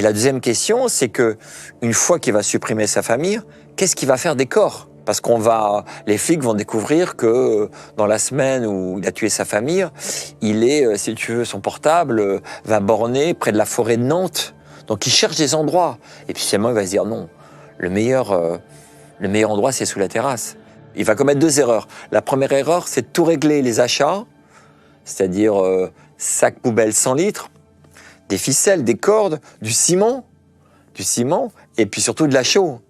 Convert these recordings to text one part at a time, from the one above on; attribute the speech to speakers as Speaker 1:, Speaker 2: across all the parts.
Speaker 1: Et la deuxième question, c'est que une fois qu'il va supprimer sa famille, qu'est-ce qu'il va faire des corps? Parce les flics vont découvrir que dans la semaine où il a tué sa famille, il est, si tu veux, son portable va borner près de la forêt de Nantes. Donc il cherche des endroits. Et puis finalement, il va se dire non, le meilleur endroit, c'est sous la terrasse. Il va commettre deux erreurs. La première erreur, c'est de tout régler les achats, c'est-à-dire sac poubelle 100 litres, des ficelles, des cordes, du ciment, et puis surtout de la chaux.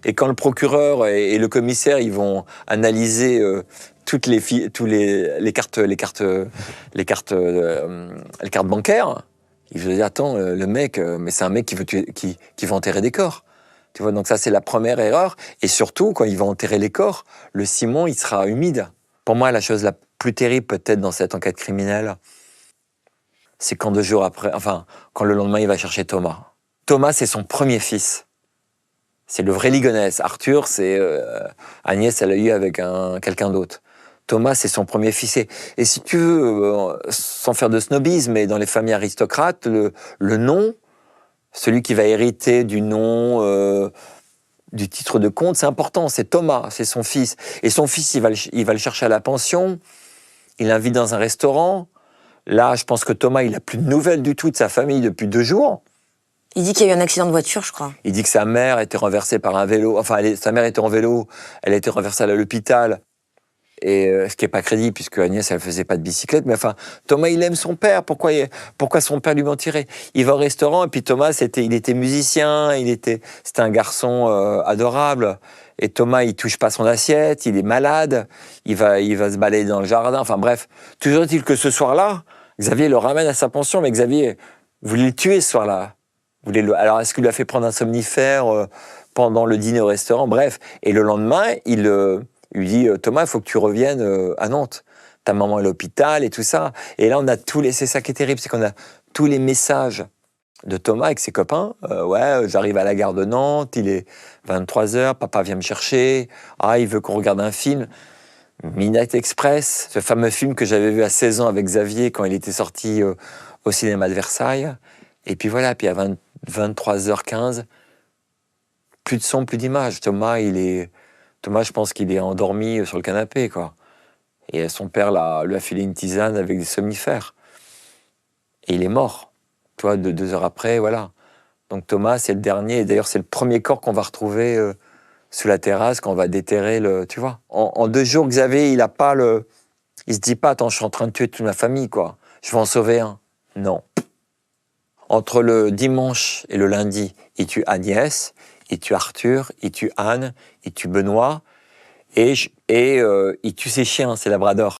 Speaker 1: Et quand le procureur et le commissaire ils vont analyser toutes les cartes bancaires, ils vont dire attends le mec, mais c'est un mec qui veut enterrer des corps. Tu vois, donc ça c'est la première erreur. Et surtout quand il va enterrer les corps, le ciment il sera humide. Pour moi la chose la plus terrible peut-être dans cette enquête criminelle, c'est quand 2 jours après, quand le lendemain il va chercher Thomas. Thomas c'est son premier fils. C'est le vrai Ligonès. Arthur, c'est Agnès, elle l'a eu avec quelqu'un d'autre. Thomas, c'est son premier fils. Et si tu veux, sans faire de snobisme, mais dans les familles aristocrates, le nom, celui qui va hériter du nom, du titre de comte, c'est important. C'est Thomas, c'est son fils. Et son fils, il va le chercher à la pension. Il l'invite dans un restaurant. Là, je pense que Thomas, il n'a plus de nouvelles du tout de sa famille depuis 2 jours.
Speaker 2: Il dit qu'il y a eu un accident de voiture, je crois.
Speaker 1: Il dit que sa mère était renversée par un vélo. Sa mère était en vélo, elle a été renversée à l'hôpital. Et ce qui n'est pas crédible, puisque Agnès, elle ne faisait pas de bicyclette. Mais Thomas, il aime son père. Pourquoi son père lui mentirait? Il va au restaurant, et puis Thomas, il était musicien, c'était un garçon adorable. Et Thomas, il touche pas son assiette, il est malade, il va se balader dans le jardin. Enfin bref, toujours est-il que ce soir-là, Xavier le ramène à sa pension, mais Xavier voulait le tuer ce soir-là. Alors, est-ce qu'il lui a fait prendre un somnifère pendant le dîner au restaurant? Bref. Et le lendemain, il lui dit « Thomas, il faut que tu reviennes à Nantes. Ta maman est à l'hôpital et tout ça. » Et là, c'est ça qui est terrible, c'est qu'on a tous les messages de Thomas avec ses copains. Ouais, j'arrive à la gare de Nantes, il est 23h, papa vient me chercher. Ah, il veut qu'on regarde un film. Midnight Express, ce fameux film que j'avais vu à 16 ans avec Xavier quand il était sorti au cinéma de Versailles. Et puis voilà, puis à 23h15, plus de son, plus d'image. Thomas, je pense qu'il est endormi sur le canapé, quoi. Et son père lui a filé une tisane avec des somnifères. Et il est mort. Tu vois, 2 heures après, voilà. Donc Thomas, c'est le dernier. Et d'ailleurs, c'est le premier corps qu'on va retrouver sous la terrasse, qu'on va déterrer, tu vois. En 2 jours, Xavier, il se dit pas, attends, je suis en train de tuer toute ma famille, quoi. Je vais en sauver un. Non. Entre le dimanche et le lundi, il tue Agnès, il tue Arthur, il tue Anne, il tue Benoît, et il tue ses chiens, ses labradors.